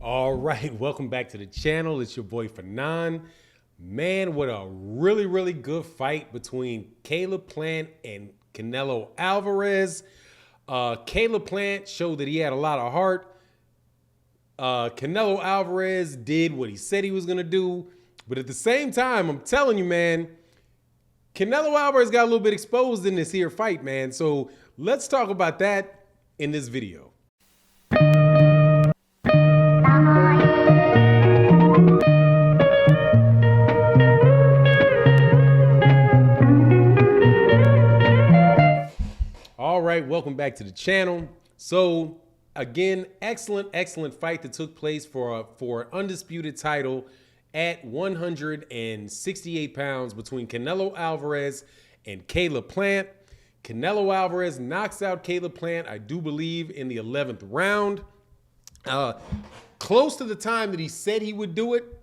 All right, welcome back to the channel. It's your boy Fanon. Man, what a really good fight between Caleb Plant and Canelo Alvarez. Caleb Plant showed that he had a lot of heart. Canelo Alvarez did what he said he was going to do. But at the same time, I'm telling you, man, Canelo Alvarez got a little bit exposed in this here fight, man. So let's talk about that in this video. All right, welcome back to the channel. So again, excellent fight that took place for an undisputed title at 168 pounds between Canelo Alvarez and Caleb Plant. Canelo Alvarez knocks out Caleb Plant, I do believe, in the 11th round. Close to the time that he said he would do it,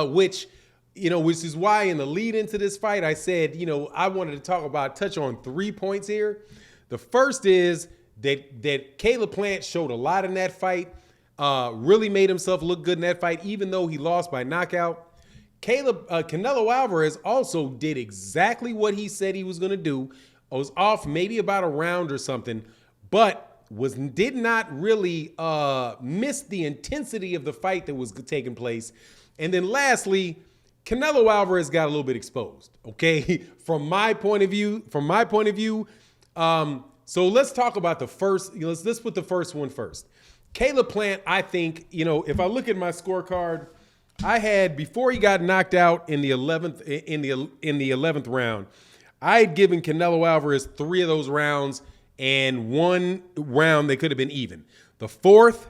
which is why in the lead into this fight, I said, I wanted to touch on 3 points here. The first is that Caleb Plant showed a lot in that fight, really made himself look good in that fight, even though he lost by knockout. Canelo Alvarez also did exactly what he said he was going to do. I was off maybe about a round or something, but did not really miss the intensity of the fight that was taking place. And then lastly, Canelo Alvarez got a little bit exposed, okay? From my point of view, so let's talk about the first. Let's put the first one first. Caleb Plant, I think, if I look at my scorecard, I had, before he got knocked out in the 11th round, I had given Canelo Alvarez 3 of those rounds, and 1 round that could have been even. The 4th,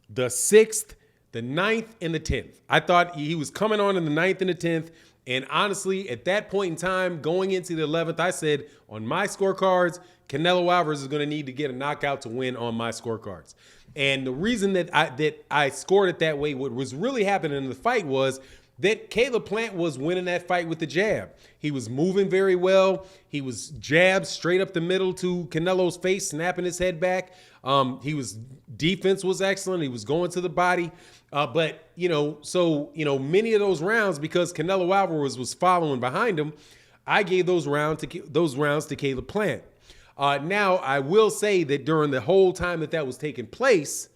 the 6th, the 9th, and the 10th. I thought he was coming on in the 9th and the 10th. And honestly, at that point in time, going into the 11th, I said on my scorecards, Canelo Alvarez is going to need to get a knockout to win on my scorecards. And the reason that I scored it that way, what was really happening in the fight was that Caleb Plant was winning that fight with the jab. He was moving very well. He was jabbed straight up the middle to Canelo's face, snapping his head back. Defense was excellent. He was going to the body. But many of those rounds, because Canelo Alvarez was following behind him, I gave those rounds to Caleb Plant. Now, I will say that during the whole time that was taking place,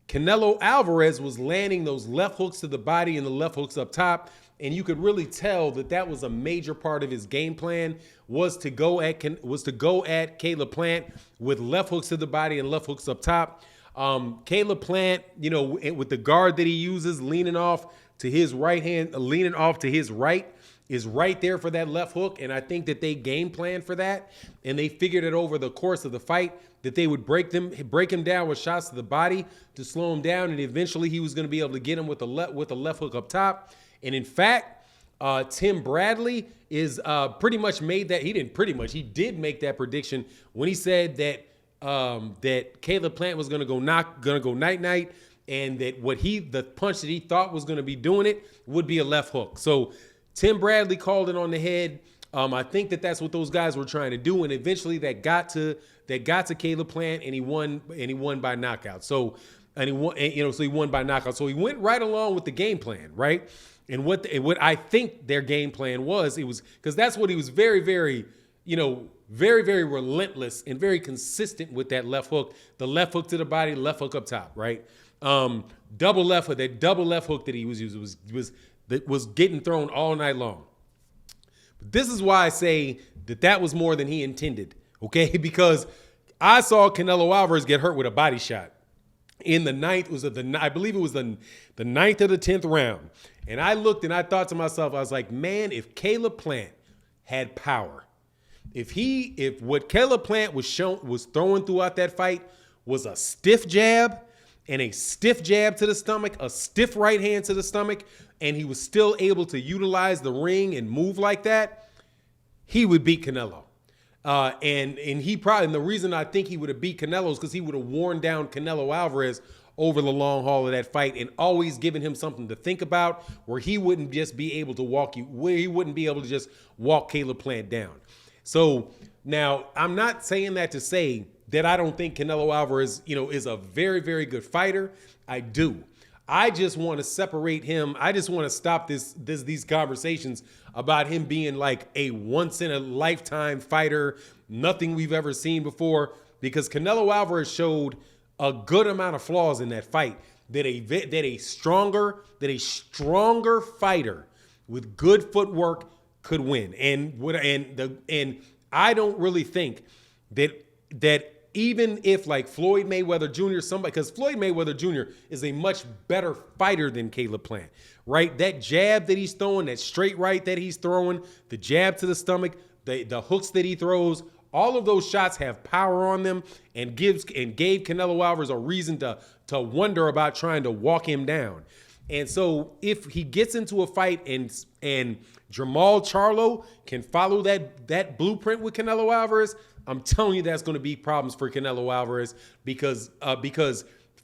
Canelo Alvarez was landing those left hooks to the body and the left hooks up top, and you could really tell that was a major part of his game plan, was to go at Caleb Plant with left hooks to the body and left hooks up top. Caleb Plant, with the guard that he uses, leaning off to his right, is right there for that left hook. And I think that they game planned for that, and they figured it over the course of the fight that they would break him down with shots to the body to slow him down, and eventually he was going to be able to get him with a left hook up top. And in fact, Tim Bradley is pretty much made that. He did make that prediction when he said that that Caleb Plant was going to go night, and that the punch that he thought was going to be doing it would be a left hook. So Tim Bradley called it on the head. I think that's what those guys were trying to do, and eventually that got to Caleb Plant, and he won by knockout. So he won by knockout. So he went right along with the game plan, right? And what I think their game plan was, because that's what he was very relentless and very consistent with that left hook, the left hook to the body, left hook up top, right? Double left hook that he was using was getting thrown all night long. But this is why I say that was more than he intended, okay? Because I saw Canelo Alvarez get hurt with a body shot in the 9th. I believe it was the 9th or the 10th round. And I looked and I thought to myself, I was like, man, if Caleb Plant had power, if what Caleb Plant was throwing throughout that fight was a stiff jab and a stiff jab to the stomach, a stiff right hand to the stomach, and he was still able to utilize the ring and move like that, he would beat Canelo. And the reason I think he would have beat Canelo is because he would have worn down Canelo Alvarez over the long haul of that fight and always given him something to think about, where he wouldn't be able to just walk Caleb Plant down. So now, I'm not saying that to say that I don't think Canelo Alvarez, is a very, very good fighter. I do. I just want to separate him. I just want to stop these conversations about him being like a once in a lifetime fighter, nothing we've ever seen before, because Canelo Alvarez showed a good amount of flaws in that fight that a stronger fighter with good footwork could win. And I don't really think that even if like Floyd Mayweather Jr., somebody, because Floyd Mayweather Jr. is a much better fighter than Caleb Plant, right? That jab that he's throwing, that straight right that he's throwing, the jab to the stomach, the hooks that he throws, all of those shots have power on them and gave Canelo Alvarez a reason to wonder about trying to walk him down. And so if he gets into a fight and Jamal Charlo can follow that blueprint with Canelo Alvarez, I'm telling you that's going to be problems for Canelo Alvarez because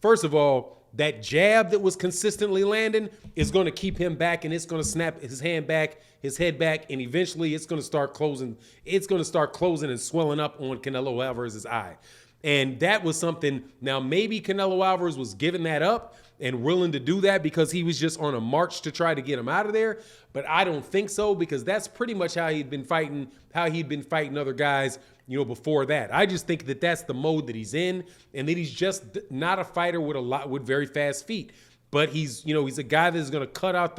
first of all, that jab that was consistently landing is going to keep him back, and it's going to snap his head back, and eventually it's going to start closing. It's going to start closing and swelling up on Canelo Alvarez's eye. And that was something. Now, maybe Canelo Alvarez was giving that up and willing to do that because he was just on a march to try to get him out of there. But I don't think so, because that's pretty much how he'd been fighting other guys, before that. I just think that that's the mode that he's in, and that he's just not a fighter with very fast feet. But he's a guy that's going to cut off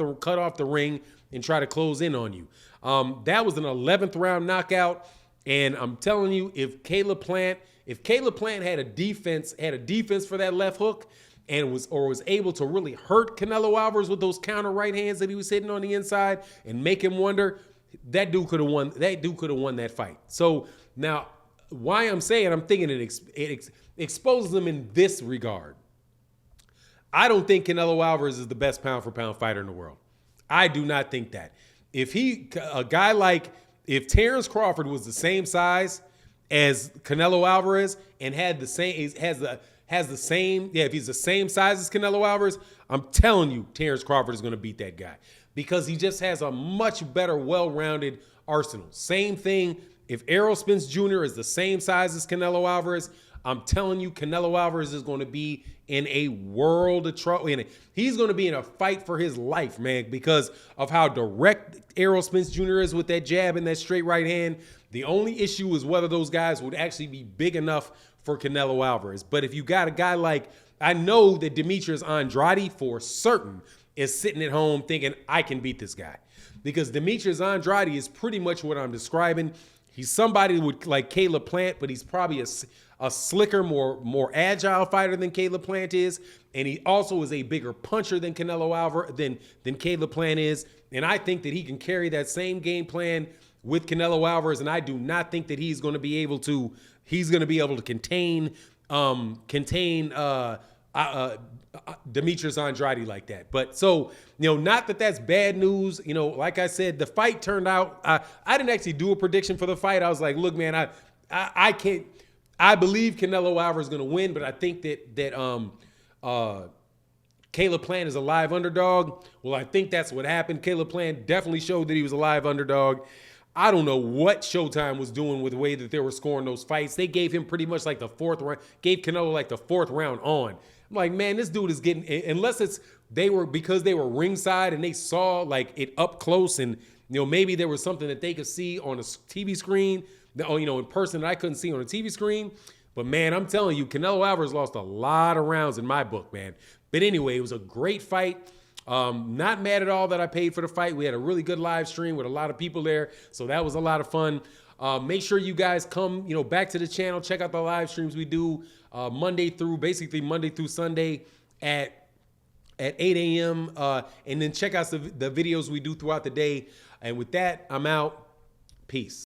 the ring and try to close in on you. That was an 11th round knockout, and I'm telling you, if Caleb Plant had a defense for that left hook, and was able to really hurt Canelo Alvarez with those counter right hands that he was hitting on the inside and make him wonder, that dude could have won that fight. So now, why I'm thinking it exposes him in this regard. I don't think Canelo Alvarez is the best pound for pound fighter in the world. I do not think that. If Terrence Crawford was the same size as Canelo Alvarez and if he's the same size as Canelo Alvarez, I'm telling you, Terrence Crawford is going to beat that guy, because he just has a much better, well-rounded arsenal. Same thing, if Errol Spence Jr. is the same size as Canelo Alvarez, I'm telling you, Canelo Alvarez is going to be in a world of trouble. He's going to be in a fight for his life, man, because of how direct Errol Spence Jr. is with that jab and that straight right hand. The only issue is whether those guys would actually be big enough for Canelo Alvarez. But if you got a guy like, I know that Demetrius Andrade for certain is sitting at home thinking, I can beat this guy. Because Demetrius Andrade is pretty much what I'm describing. He's somebody with like Caleb Plant, but he's probably a slicker, more agile fighter than Caleb Plant is. And he also is a bigger puncher than Canelo Alvarez, than Caleb Plant is. And I think that he can carry that same game plan with Canelo Alvarez. And I do not think that he's going to be able to contain Demetrius Andrade like that. But so, not that that's bad news. Like I said, the fight turned out, I didn't actually do a prediction for the fight. I was like, look, man, I can't, I believe Canelo Alvarez is going to win, but I think that Caleb Plant is a live underdog. Well, I think that's what happened. Caleb Plant definitely showed that he was a live underdog. I don't know what Showtime was doing with the way that they were scoring those fights. They gave him pretty much like the fourth round, gave Canelo like the fourth round on. I'm like, man, this dude is getting, unless because they were ringside and they saw like it up close, and maybe there was something that they could see on a TV screen, in person that I couldn't see on a TV screen. But man, I'm telling you, Canelo Alvarez lost a lot of rounds in my book, man. But anyway, it was a great fight. Not mad at all that I paid for the fight. We had a really good live stream with a lot of people there, so that was a lot of fun. Make sure you guys come, back to the channel. Check out the live streams we do Monday through Sunday at 8 a.m. And then check out the videos we do throughout the day. And with that, I'm out. Peace.